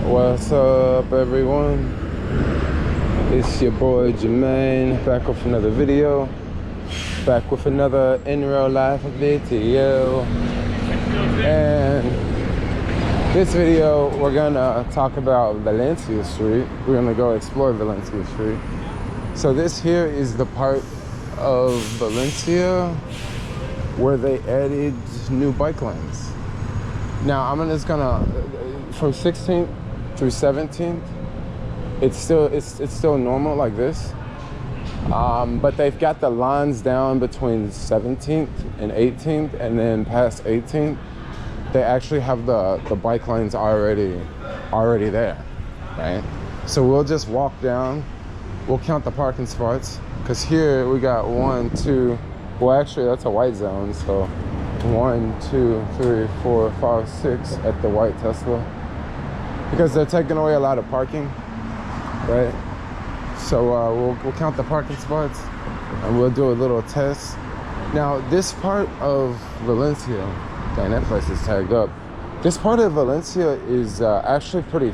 What's up, everyone? It's your boy Jermaine, back with another video, back with another in real life video. And this video, we're gonna talk about Valencia Street. We're gonna go explore Valencia Street. So this here is the part of Valencia where they added new bike lanes. Now I'm just gonna, from 16th through 17th, it's still normal like this, but they've got the lines down between 17th and 18th, and then past 18th they actually have the bike lanes already there, right? So we'll just walk down, we'll count the parking spots, because here we got 1, 2, well actually that's a white zone, so 1, 2, 3, 4, 5, 6 at the white Tesla, because they're taking away a lot of parking, right? So we'll count the parking spots and we'll do a little test. Now this part of Valencia, dang, that place is tagged up. This part of Valencia is actually pretty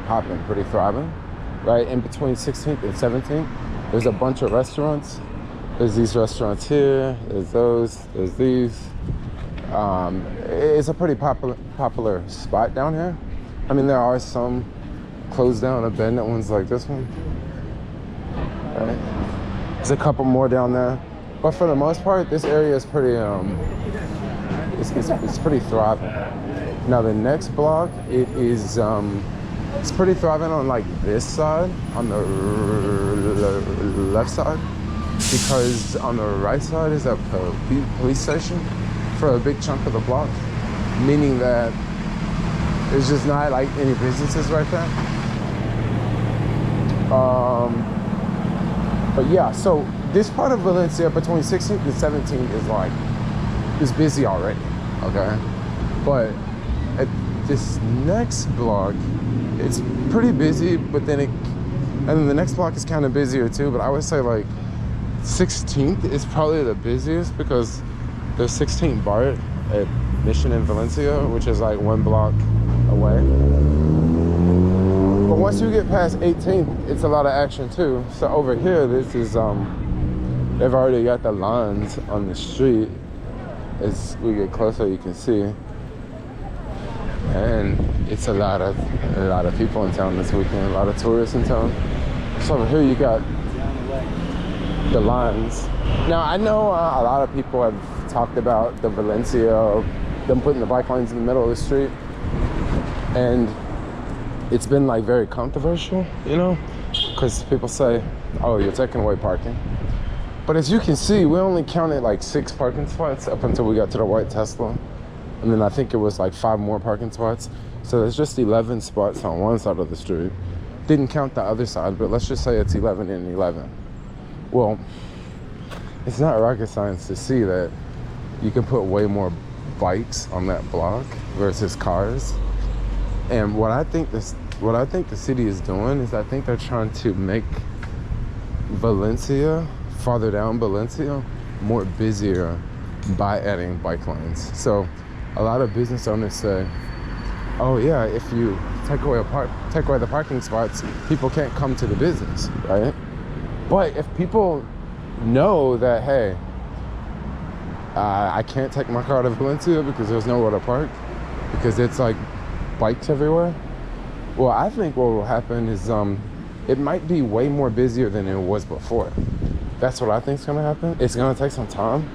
popping, pretty thriving, right? In between 16th and 17th, there's a bunch of restaurants. There's these restaurants here, there's those, there's these. It's a pretty popular spot down here. I mean, there are some closed down, abandoned ones like this one. Right. There's a couple more down there, but for the most part, this area is pretty it's pretty thriving. Now the next block, it's pretty thriving on like this side, on the left side, because on the right side is a police station for a big chunk of the block, meaning that there's just not like any businesses right there. But yeah, so this part of Valencia between 16th and 17th is busy already, okay? But at this next block, it's pretty busy, but then and then the next block is kind of busier too, but I would say like 16th is probably the busiest, because there's 16th BART at Mission in Valencia, which is like 1 block away. But once you get past 18th, it's a lot of action too. So over here, this is they've already got the lines on the street. As we get closer, you can see, and it's a lot of people in town this weekend, a lot of tourists in town. So over here you got the lines. Now I know a lot of people have talked about the Valencia, them putting the bike lanes in the middle of the street, and it's been like very controversial, you know, because people say, oh, you're taking away parking. But as you can see, we only counted like 6 parking spots up until we got to the white Tesla, and then I think it was like 5 more parking spots. So there's just 11 spots on one side of the street. Didn't count the other side, but let's just say it's 11 and 11. Well, it's not rocket science to see that you can put way more bikes on that block versus cars. And what I think the city is doing is, I think they're trying to make Valencia, farther down Valencia, more busier by adding bike lanes. So a lot of business owners say, oh yeah, if you take away the parking spots, people can't come to the business, right? But if people know that, hey, I can't take my car to Valencia because there's nowhere to park, because it's like bikes everywhere, well, I think what will happen is it might be way more busier than it was before. That's what I think is going to happen. It's going to take some time,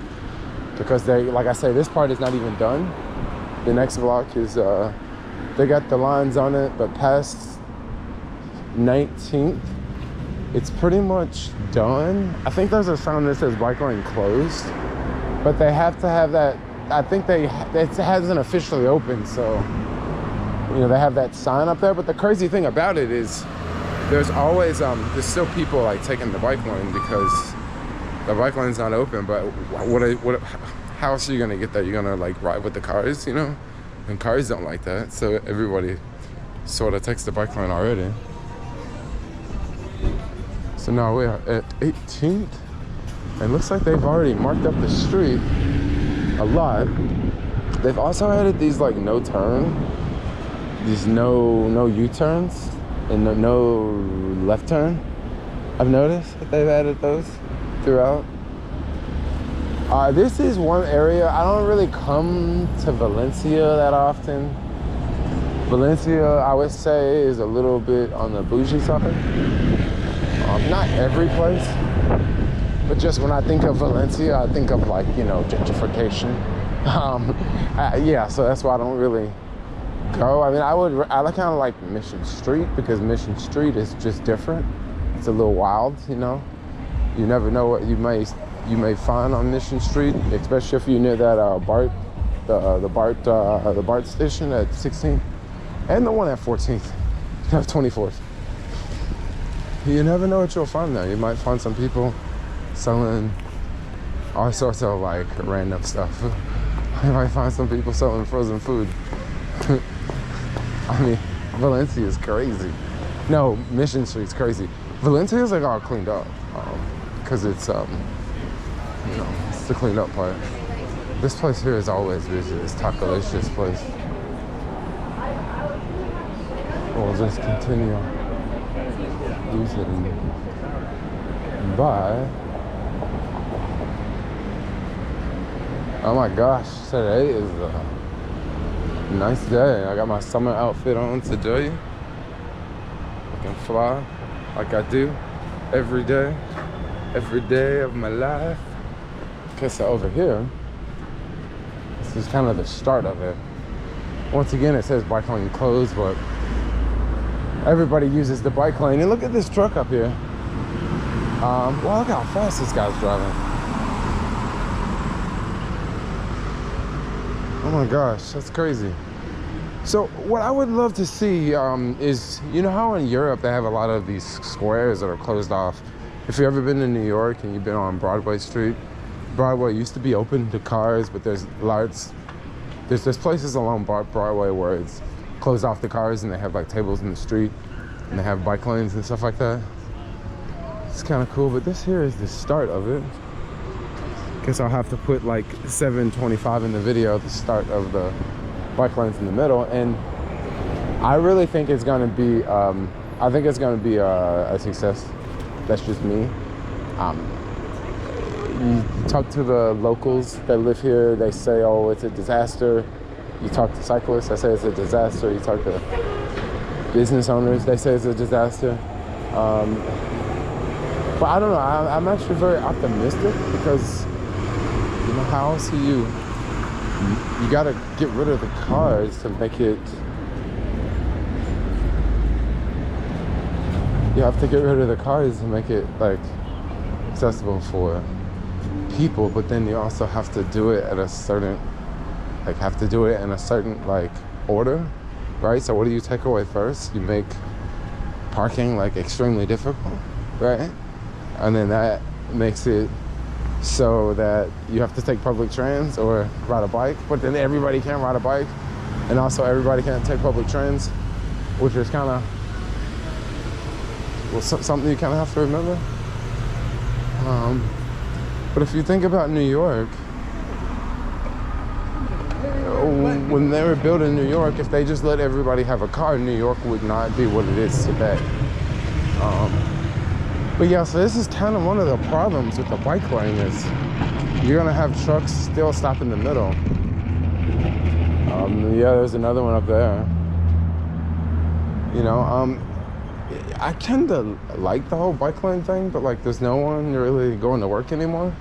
because like I say, this part is not even done. The next block is they got the lines on it, but past 19th, it's pretty much done. I think there's a sign that says bike lane closed, but they have to have that. I think it hasn't officially opened, so you know, they have that sign up there. But the crazy thing about it is there's always there's still people like taking the bike lane because the bike lane's not open. But how else are you gonna get there? You're gonna like ride with the cars, you know? And cars don't like that, so everybody sort of takes the bike lane already. So now we are at 18th, and looks like they've already marked up the street a lot. They've also added these like no turn there's no U-turns and no left turn. I've noticed that they've added those throughout. This is one area I don't really come to Valencia that often. Valencia, I would say, is a little bit on the bougie side. Not every place, but just when I think of Valencia, I think of like, you know, gentrification. Yeah, so that's why I don't really go. I mean, I kind of like Mission Street because Mission Street is just different. It's a little wild, you know. You never know what you may find on Mission Street, especially if you're near that the BART station at 16th and the one at 14th, 24th. You never know what you'll find there. You might find some people selling all sorts of like random stuff. You might find some people selling frozen food. I mean, Valencia is crazy. No, Mission Street's crazy. Valencia is like all cleaned up because it's you know, it's the cleaned up part. This place here is always busy. This Tacolicious place. We'll just continue using by. Oh my gosh, today is a nice day. I got my summer outfit on today. I can fly like I do every day of my life. Okay, so over here, this is kind of the start of it. Once again, it says bike lane closed, but everybody uses the bike lane. And look at this truck up here. Well, look how fast this guy's driving. Oh my gosh, that's crazy. So what I would love to see is, you know how in Europe they have a lot of these squares that are closed off? If you've ever been to New York and you've been on Broadway Street, Broadway used to be open to cars, but there's places along Broadway where it's closed off to cars and they have like tables in the street and they have bike lanes and stuff like that. It's kind of cool, but this here is the start of it. Guess I'll have to put like 7:25 in the video, the start of the bike lanes in the middle. And I really think it's gonna be, a success. That's just me. You talk to the locals that live here, they say, oh, it's a disaster. You talk to cyclists, they say it's a disaster. You talk to business owners, they say it's a disaster. But I don't know, I'm actually very optimistic because, you know, how else do you gotta get rid of the cars to make it, you have to get rid of the cars to make it like accessible for people, but then you also have to do it at a certain, like have to do it in a certain like order, right? So what do you take away first? You make parking like extremely difficult, right? And then that makes it so that you have to take public trans or ride a bike, but then everybody can't ride a bike, and also everybody can't take public trans, which is kind of, well, something you kind of have to remember. But if you think about New York, when they were building New York, if they just let everybody have a car, New York would not be what it is today. But yeah, so this is kind of one of the problems with the bike lane is you're gonna have trucks still stop in the middle. Yeah, there's another one up there. You know, I kind of like the whole bike lane thing, but like there's no one really going to work anymore.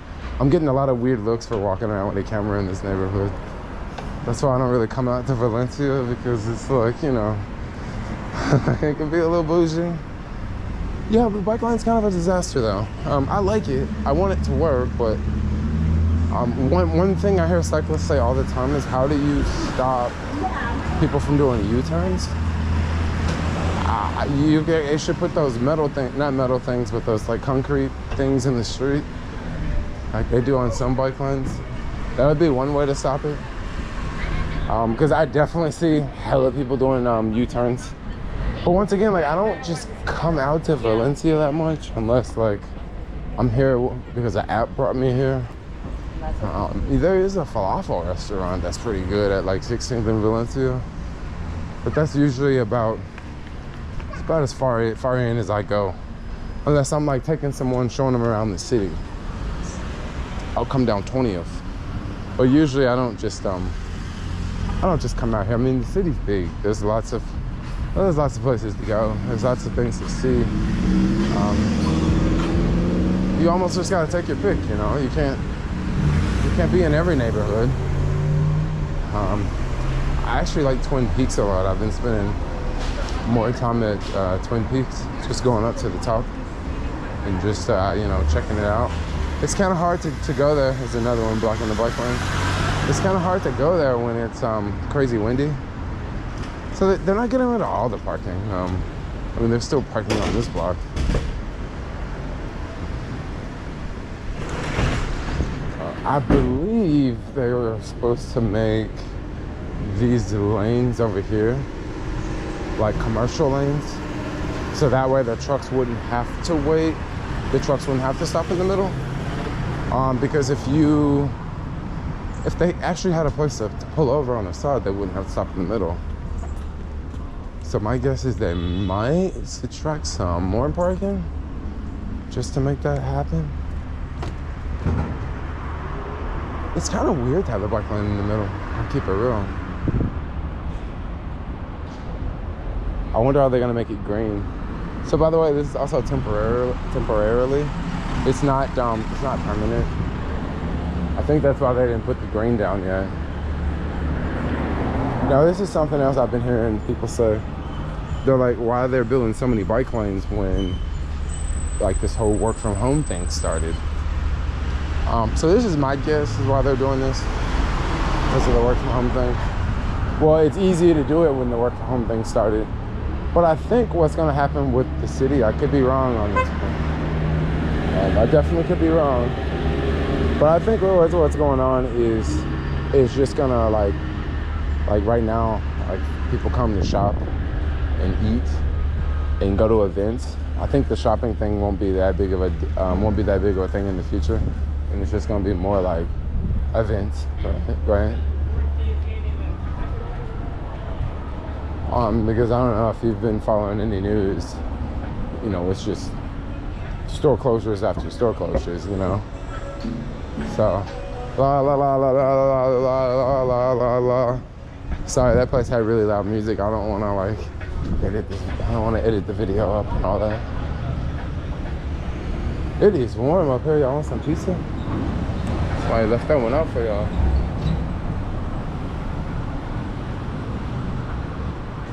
I'm getting a lot of weird looks for walking around with a camera in this neighborhood. That's why I don't really come out to Valencia, because it's like, you know, it can be a little bougie. Yeah, but bike lane's kind of a disaster though. I like it, I want it to work, but one thing I hear cyclists say all the time is, how do you stop people from doing U-turns? They should put those not metal things, but those like concrete things in the street, like they do on some bike lanes. That would be one way to stop it. Because I definitely see hella people doing U-turns. But once again, like I don't just come out to Valencia that much unless like I'm here because an app brought me here. There is a falafel restaurant that's pretty good at like 16th in Valencia. But that's usually about, it's about as far in as I go. Unless I'm like taking someone, showing them around the city. I'll come down 20th. But usually I don't just come out here. I mean, the city's big. There's lots of places to go. There's lots of things to see. You almost just gotta take your pick, you know. You can't be in every neighborhood. I actually like Twin Peaks a lot. I've been spending more time at Twin Peaks, just going up to the top and just you know, checking it out. It's kind of hard to go there. There's another one blocking the bike lane. It's kind of hard to go there when it's crazy windy. So they're not getting rid of all the parking. I mean, they're still parking on this block. I believe they were supposed to make these lanes over here like commercial lanes, so that way the trucks wouldn't have to wait. The trucks wouldn't have to stop in the middle. Because if they actually had a place to pull over on the side, they wouldn't have to stop in the middle. So my guess is they might subtract some more parking just to make that happen. It's kind of weird to have the bike lane in the middle. I'll keep it real. I wonder how they're gonna make it green. So by the way, this is also temporarily. It's not permanent. I think that's why they didn't put the green down yet. Now this is something else I've been hearing people say. They're like, why they're building so many bike lanes when like this whole work from home thing started. So this is my guess is why they're doing this, because of the work from home thing. Well, it's easier to do it when the work from home thing started. But I think what's gonna happen with the city, I could be wrong on this one. I definitely could be wrong. But I think what's going on is just gonna like right now, like people come to shop and eat and go to events. I think the shopping thing won't be that big of a thing in the future, and it's just gonna be more like events, right? Because I don't know if you've been following any news, you know, it's just store closures after store closures, you know. So, la la la la la la la la la la la. Sorry, that place had really loud music. I don't want to like edit this. I don't want to edit the video up and all that. It is warm up here. Y'all want some pizza? That's why I left that one out for y'all.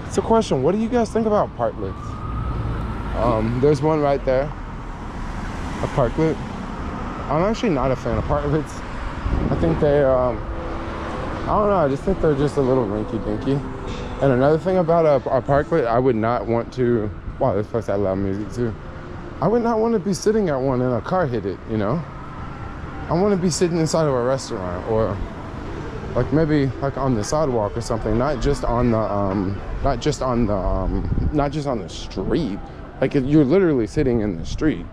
It's a question. What do you guys think about parklets? There's one right there. A parklet. I'm actually not a fan of parklets. I think they, I don't know, I just think they're just a little rinky-dinky. And another thing about a parklet, I would not want to, wow, this place had loud music too. I would not want to be sitting at one and a car hit it, you know? I want to be sitting inside of a restaurant, or like maybe like on the sidewalk or something, not just on the street. Like if you're literally sitting in the street.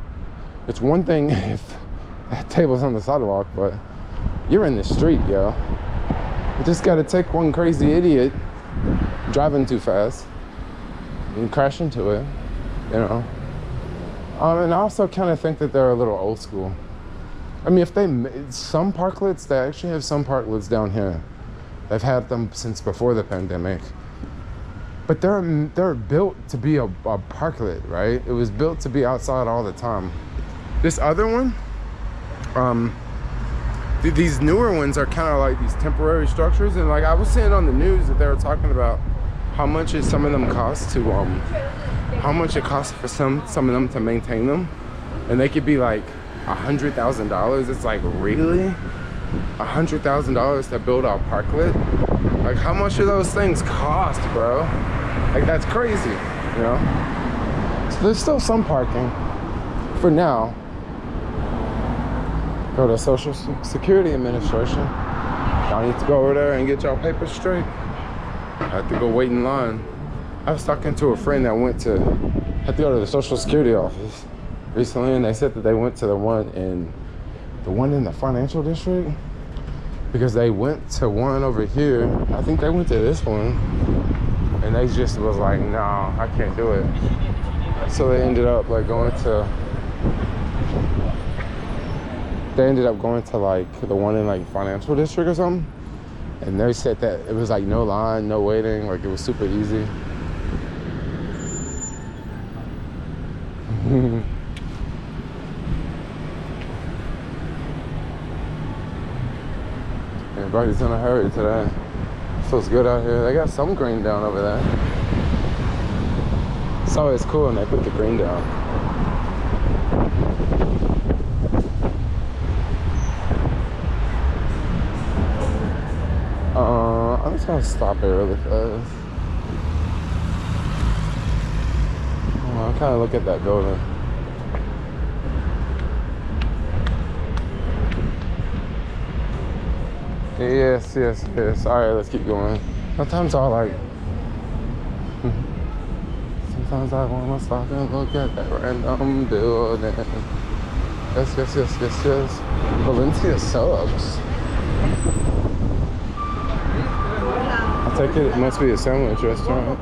It's one thing if that table's on the sidewalk, but you're in the street, yo. You just gotta take one crazy idiot driving too fast and crash into it, you know. And I also kind of think that they're a little old school. I mean, if they some parklets, they actually have some parklets down here. They've had them since before the pandemic. But they're built to be a parklet, right? It was built to be outside all the time. This other one, these newer ones are kind of like these temporary structures. And like I was seeing on the news that they were talking about how much some of them cost to, how much it costs for some of them to maintain them. And they could be like $100,000. It's like, really? $100,000 to build a parklet? Like, how much do those things cost, bro? Like, that's crazy, you know? So there's still some parking for now. Go to Social Security Administration. Y'all need to go over there and get y'all papers straight. I have to go wait in line. I was talking to a friend that had to go to the Social Security office recently, and they said that they went to the one in the financial district, because they went to one over here. I think they went to this one, and they just was like, no, I can't do it. So they ended up like going to like the one in like financial district or something, and they said that it was like no line, no waiting, like it was super easy. Everybody's in a hurry today. Feels good out here. They got some green down over there. It's always cool when they put the green down. I'm just gonna stop here really fast. I kind of look at that building. Yes. All right, let's keep going. Sometimes I like. Sometimes I want to stop and look at that random building. Yes. Valencia subs. I take it must be a sandwich restaurant.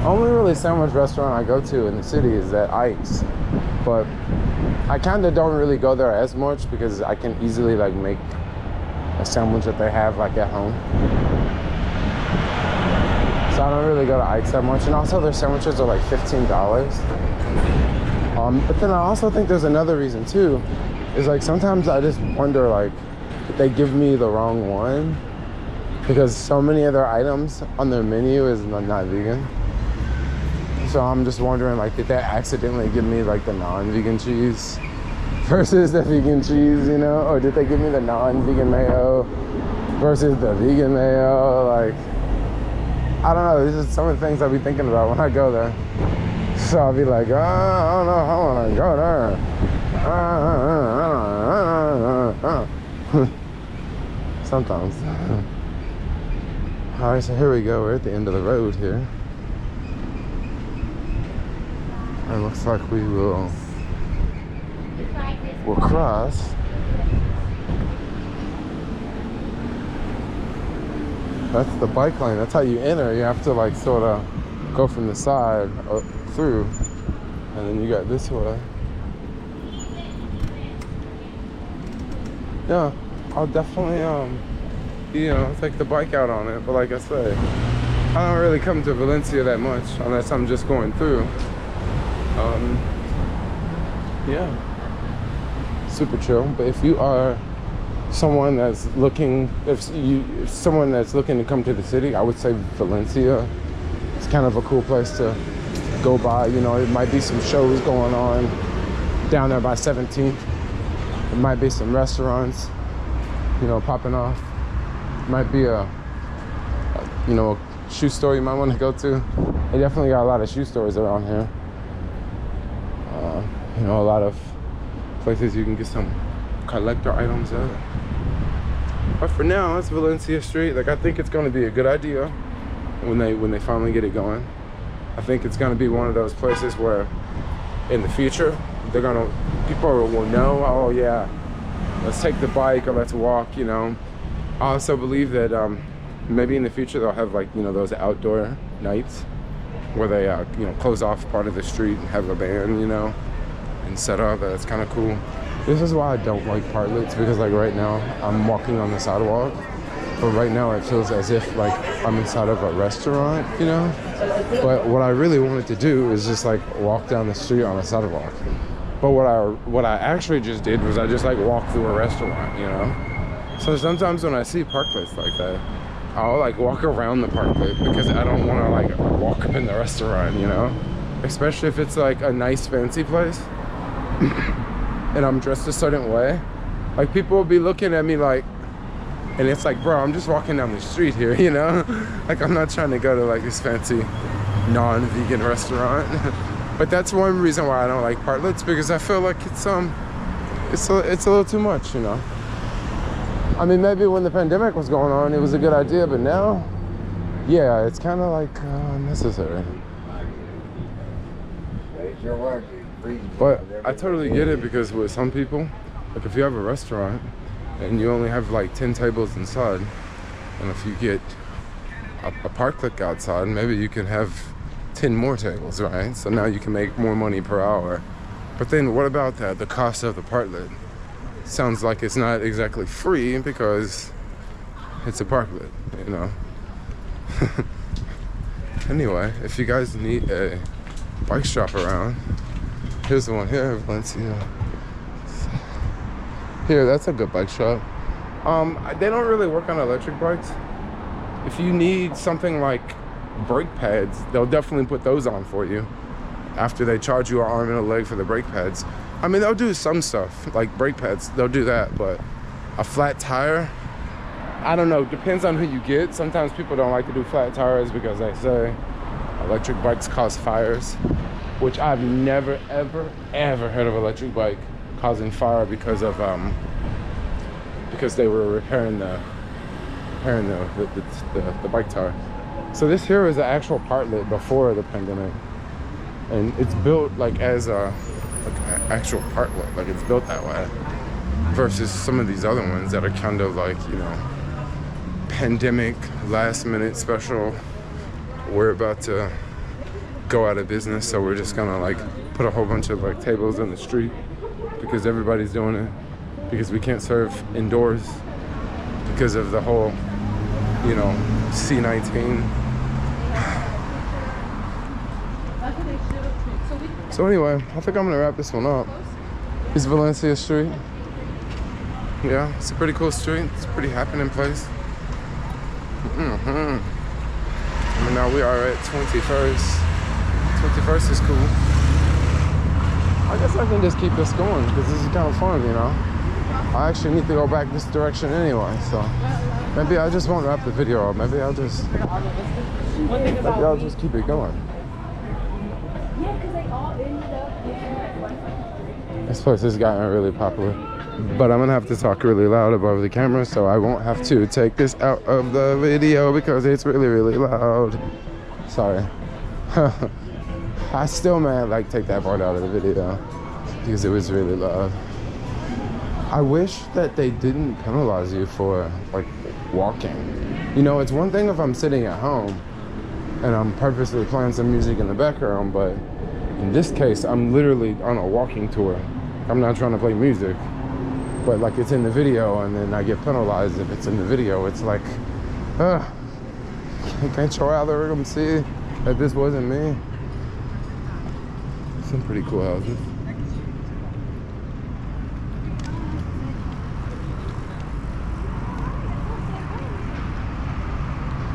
Only really sandwich restaurant I go to in the city is at Ike's, but I kind of don't really go there as much because I can easily like make a sandwich that they have like at home. So I don't really go to Ike's that much, and also their sandwiches are like $15. But then I also think there's another reason too, is like sometimes I just wonder like if they give me the wrong one, because so many of their items on their menu is not vegan. So I'm just wondering, like, did they accidentally give me like the non-vegan cheese versus the vegan cheese, you know? Or did they give me the non-vegan mayo versus the vegan mayo? Like, I don't know. These are some of the things I'll be thinking about when I go there. So I'll be like, I don't know how I want to go there. Sometimes. All right, so here we go. We're at the end of the road here. It looks like we'll cross. That's the bike lane. That's how you enter. You have to like sort of go from the side through, and then you got this way. Yeah, I'll definitely take the bike out on it. But like I say, I don't really come to Valencia that much unless I'm just going through. Yeah, super chill. But if you are someone that's looking, if someone that's looking to come to the city, I would say Valencia. It's kind of a cool place to go by. You know, it might be some shows going on down there by 17th. It might be some restaurants, you know, popping off. It might be a shoe store you might want to go to. They definitely got a lot of shoe stores around here. You know, a lot of places you can get some collector items at. But for now, it's Valencia Street. Like, I think it's going to be a good idea when they finally get it going. I think it's going to be one of those places where in the future people will know, oh yeah, let's take the bike or let's walk, you know. I also believe that maybe in the future they'll have like, you know, those outdoor nights where they close off part of the street and have a band, you know, and set up. That's kind of cool. This is why I don't like parklets, because like right now I'm walking on the sidewalk, but right now it feels as if like I'm inside of a restaurant, you know. But what I really wanted to do is just like walk down the street on a sidewalk. But what I actually just did was I just like walked through a restaurant, you know. So sometimes when I see parklets like that, I'll like walk around the parklet because I don't want to like walk up in the restaurant, you know. Especially if it's like a nice fancy place and I'm dressed a certain way. Like, people will be looking at me like, and it's like, bro, I'm just walking down the street here, you know. Like, I'm not trying to go to like this fancy non-vegan restaurant. But that's one reason why I don't like parklets, because I feel like it's a little too much, you know. I mean, maybe when the pandemic was going on, it was a good idea, but now, yeah, it's kind of like unnecessary. But I totally get it, because with some people, like if you have a restaurant and you only have like 10 tables inside, And if you get a park click outside, maybe you can have 10 more tables, right? So now you can make more money per hour. But then what about the cost of the parklet? Sounds like it's not exactly free because it's a parklet, you know. Anyway, if you guys need a bike shop around, here's the one here, Valencia. Here, that's a good bike shop. They don't really work on electric bikes. If you need something like brake pads, they'll definitely put those on for you after they charge you an arm and a leg for the brake pads. I mean, they'll do some stuff like brake pads, they'll do that, but a flat tire, I don't know, depends on who you get. Sometimes people don't like to do flat tires because they say electric bikes cause fires, which I've never, ever, ever heard of an electric bike causing fire because of because they were repairing the bike tire. So this here is an actual partlet before the pandemic, and it's built like as a actual partlet, like it's built that way, versus some of these other ones that are kind of like, you know, pandemic last minute special. We're about to go out of business, so we're just gonna like put a whole bunch of like tables in the street because everybody's doing it, because we can't serve indoors because of the whole, you know, C-19. So anyway, I think I'm gonna wrap this one up. It's Valencia Street. Yeah, it's a pretty cool street. It's a pretty happening place. And now we are at 21st. 21st is cool. I guess I can just keep this going because this is kind of fun, you know. I actually need to go back this direction anyway, so maybe I just won't wrap the video up. Maybe I'll just keep it going. This place has gotten really popular, but I'm gonna have to talk really loud above the camera, so I won't have to take this out of the video because it's really, really loud. Sorry. I still may like take that part out of the video because it was really loud. I wish that they didn't penalize you for like walking. You know, it's one thing if I'm sitting at home and I'm purposely playing some music in the background, but in this case, I'm literally on a walking tour. I'm not trying to play music, but like it's in the video, and then I get penalized if it's in the video. It's like, can't your algorithm see that this wasn't me? Some pretty cool houses.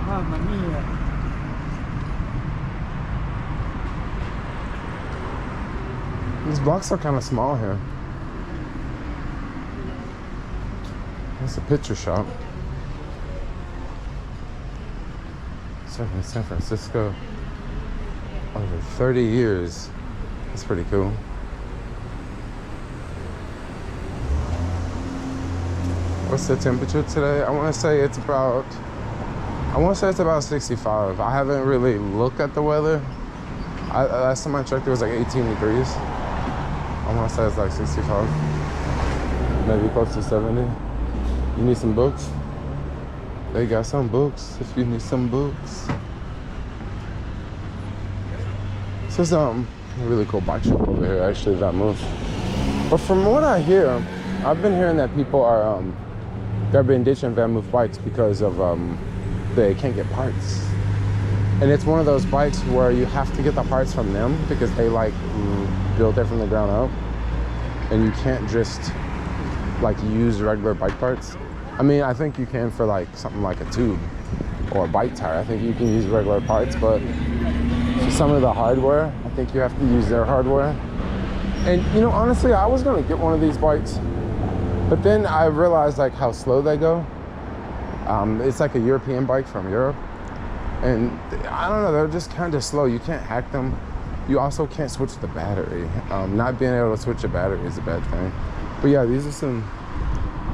Mamma mia. These blocks are kind of small here. It's a picture shop. Serving in San Francisco over 30 years. That's pretty cool. What's the temperature today? I want to say it's about 65. I haven't really looked at the weather. Last time I checked, it was like 18 degrees. I want to say it's like 65. Maybe close to 70. You need some books? They got some books if you need some books. This is a really cool bike shop over here, actually, that moves. But from what I hear, I've been hearing that people are they've been ditching VanMoof bikes because of they can't get parts. And it's one of those bikes where you have to get the parts from them because they like built it from the ground up, and you can't just like use regular bike parts. I mean, I think you can for like something like a tube or a bike tire. I think you can use regular parts, but for some of the hardware, I think you have to use their hardware. And you know, honestly, I was gonna get one of these bikes, but then I realized like how slow they go. It's like a European bike from Europe, and I don't know, they're just kind of slow. You can't hack them. You also can't switch the battery. Not being able to switch a battery is a bad thing. But yeah, these are some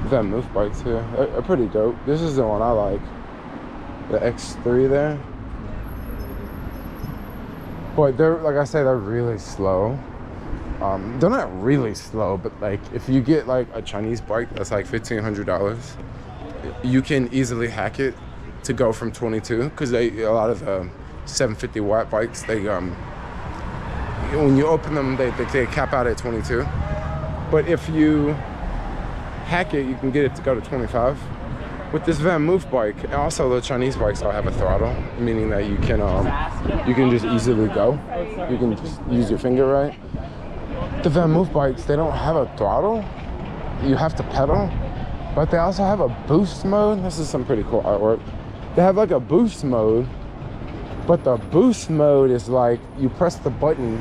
VanMoof bikes here. They're pretty dope. This is the one I like, the X3 there. But they're, like I said, they're really slow. They're not really slow, but like if you get like a Chinese bike that's like $1,500, you can easily hack it to go from 22, because a lot of the 750 watt bikes, they when you open them, they cap out at 22. But if you hack it, you can get it to go to 25. With this Van Moof bike, and also the Chinese bikes all have a throttle, meaning that you can just easily go. You can just use your finger, right? The Van Moof bikes, they don't have a throttle. You have to pedal, but they also have a boost mode. This is some pretty cool artwork. They have like a boost mode, but the boost mode is like you press the button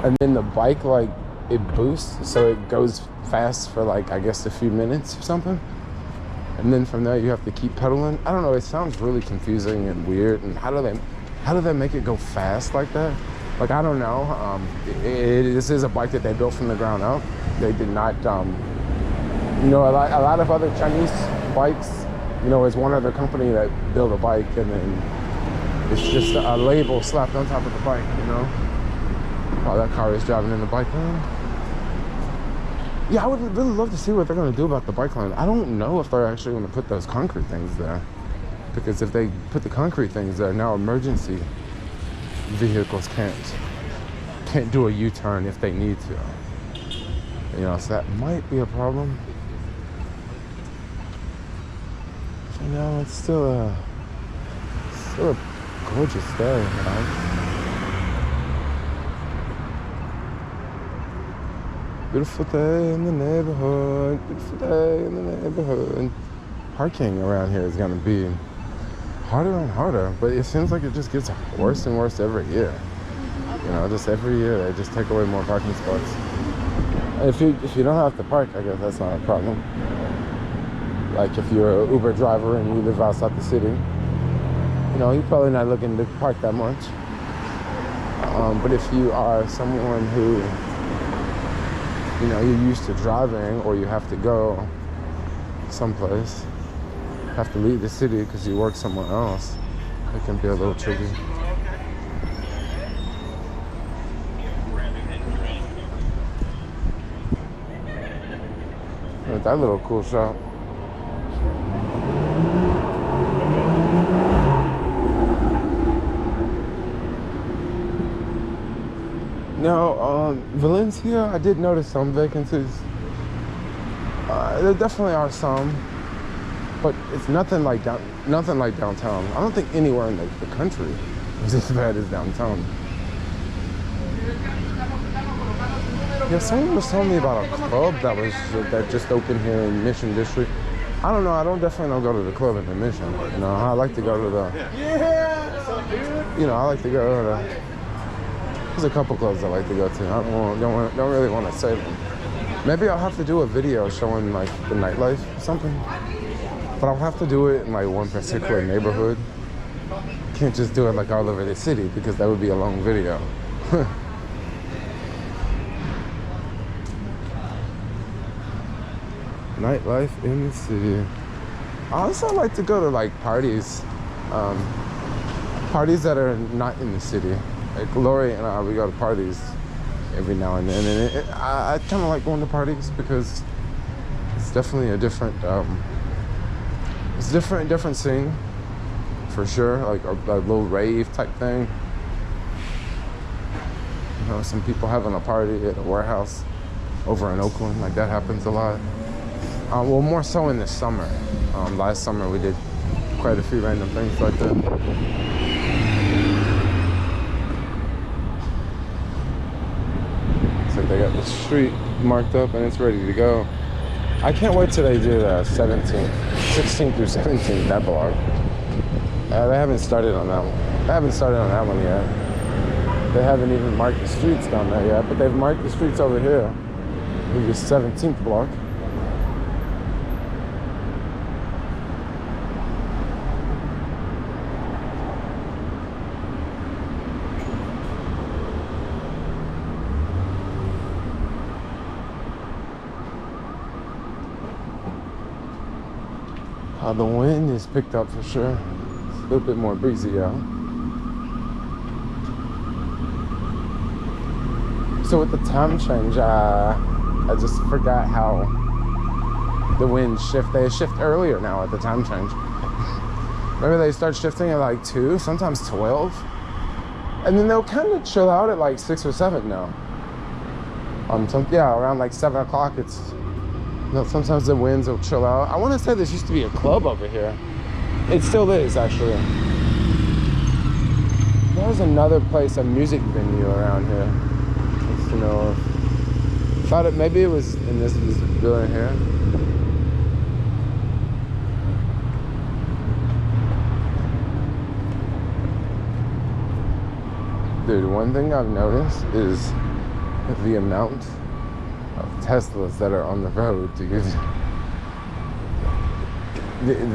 and then the bike, like, it boosts, so it goes fast for like, I guess, a few minutes or something. And then from there you have to keep pedaling. I don't know, it sounds really confusing and weird. And how do they make it go fast like that? Like, I don't know. This is a bike that they built from the ground up. They did not, you know, a lot of other Chinese bikes, you know, it's one other company that built a bike and then it's just a label slapped on top of the bike, you know? While that car is driving in the bike lane. Yeah, I would really love to see what they're going to do about the bike lane. I don't know if they're actually going to put those concrete things there. Because if they put the concrete things there, now emergency vehicles can't do a U-turn if they need to. You know, so that might be a problem. You know, it's still a gorgeous day, you know? Beautiful day in the neighborhood, beautiful day in the neighborhood. Parking around here is gonna be harder and harder, but it seems like it just gets worse and worse every year. You know, just every year they just take away more parking spots. And if you don't have to park, I guess that's not a problem. Like if you're an Uber driver and you live outside the city, you know, you're probably not looking to park that much. But if you are someone who, you know, you're used to driving or you have to go someplace, have to leave the city because you work somewhere else, it can be a little tricky. Look at that little cool shop. Now, Valencia, I did notice some vacancies. There definitely are some, but it's nothing like downtown. I don't think anywhere in the country is as bad as downtown. Yeah, someone was telling me about a club that just opened here in Mission District. I don't know. I definitely don't go to the club in the Mission. You know, I like to go to the. You know, I like to go to the. There's a couple clubs I like to go to. I don't really want to say them. Maybe I'll have to do a video showing like the nightlife or something. But I'll have to do it in like one particular neighborhood. Can't just do it like all over the city because that would be a long video. Nightlife in the city. I also like to go to like parties. Parties that are not in the city. Like Lori and I, we go to parties every now and then, and I kind of like going to parties because it's definitely a different, different scene, for sure. Like a little rave type thing. You know, some people having a party at a warehouse over in Oakland, like that happens a lot. Well, more so in the summer. Last summer we did quite a few random things like that. They got the street marked up and it's ready to go. I can't wait till they do the 16th through 17th, that block. They haven't started on that one. They haven't started on that one yet. They haven't even marked the streets down there yet, but they've marked the streets over here. The 17th block. The wind is picked up for sure. It's a little bit more breezy out. So with the time change, I just forgot how the wind shift. They shift earlier now at the time change. Maybe they start shifting at like 2, sometimes 12. And then they'll kind of chill out at like 6 or 7 now. Around like 7 o'clock, sometimes the winds will chill out. I want to say this used to be a club over here. It still is, actually. There's another place, a music venue around here. Just to know of. Thought maybe it was in this building here. Dude, one thing I've noticed is the amount of Teslas that are on the road, dude.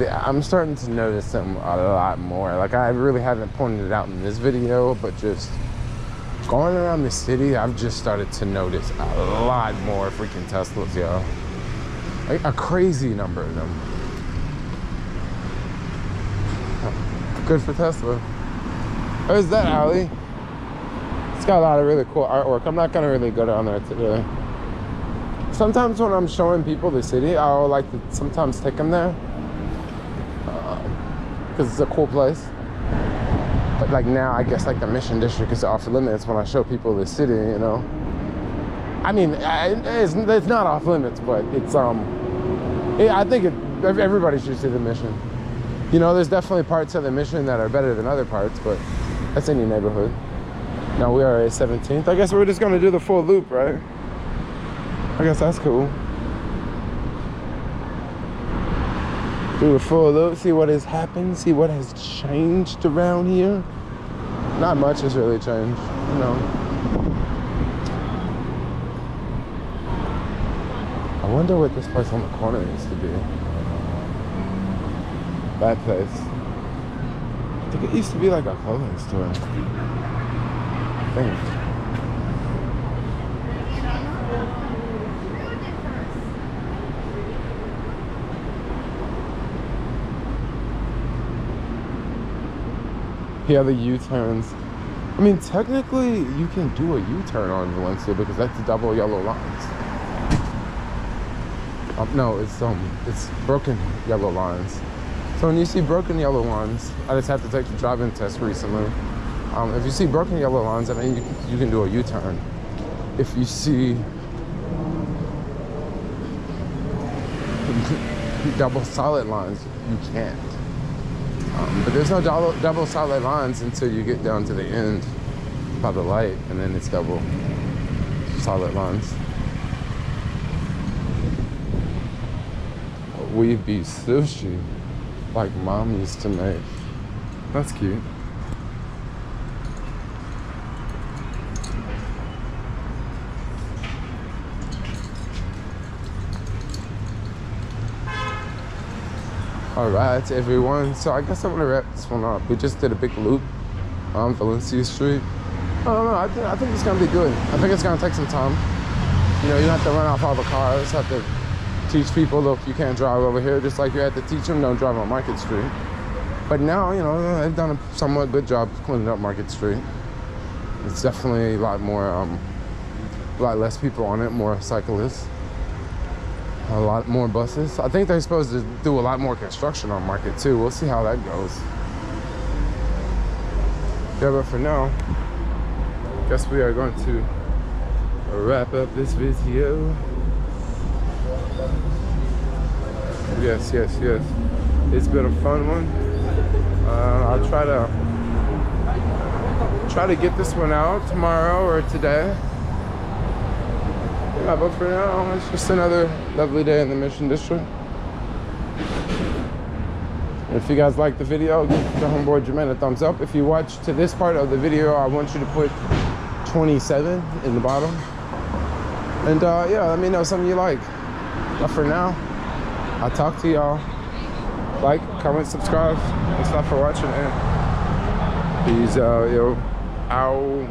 I'm starting to notice them a lot more. Like, I really haven't pointed it out in this video, but just going around the city, I've just started to notice a lot more freaking Teslas, yo. Like, a crazy number of them. Good for Tesla. There's that alley. It's got a lot of really cool artwork. I'm not gonna really go down there today. Sometimes when I'm showing people the city, I'll like to sometimes take them there. Because it's a cool place. But like now, I guess like the Mission District is off limits when I show people the city, you know. I mean, it's not off limits, but it's I think everybody should see the Mission. You know, there's definitely parts of the Mission that are better than other parts, but that's any neighborhood. Now we are at 17th. I guess we're just gonna do the full loop, right? I guess that's cool. Do the full loop, see what has happened, see what has changed around here. Not much has really changed, you know. I wonder what this place on the corner used to be. That place. I think it used to be like a clothing store. I think. Yeah, the U-turns. I mean, technically, you can do a U-turn on Valencia because that's double yellow lines. No, it's broken yellow lines. So when you see broken yellow lines, I just had to take the driving test recently. If you see broken yellow lines, I mean, you can do a U-turn. If you see double solid lines, you can't. But there's no double solid lines until you get down to the end by the light, and then it's double solid lines. We be sushi like mom used to make. That's cute. All right, everyone. So I guess I'm gonna wrap this one up. We just did a big loop on Valencia Street. I don't know. I think it's gonna be good. I think it's gonna take some time. You know, you don't have to run off all the cars. Have to teach people, look, you can't drive over here. Just like you had to teach them, don't drive on Market Street. But now, you know, they've done a somewhat good job cleaning up Market Street. It's definitely a lot less people on it, more cyclists. A lot more buses. I think they're supposed to do a lot more construction on Market too. We'll see how that goes. Yeah, but for now, I guess we are going to wrap up this video. Yes. It's been a fun one. I'll try to get this one out tomorrow or today. Yeah, but for now, it's just another lovely day in the Mission District. If you guys like the video, give the homeboy Jermaine a thumbs up. If you watch to this part of the video, I want you to put 27 in the bottom. And yeah, let me know something you like. But for now, I'll talk to y'all. Like, comment, subscribe. Thanks a lot for watching, and peace out, yo. Ow.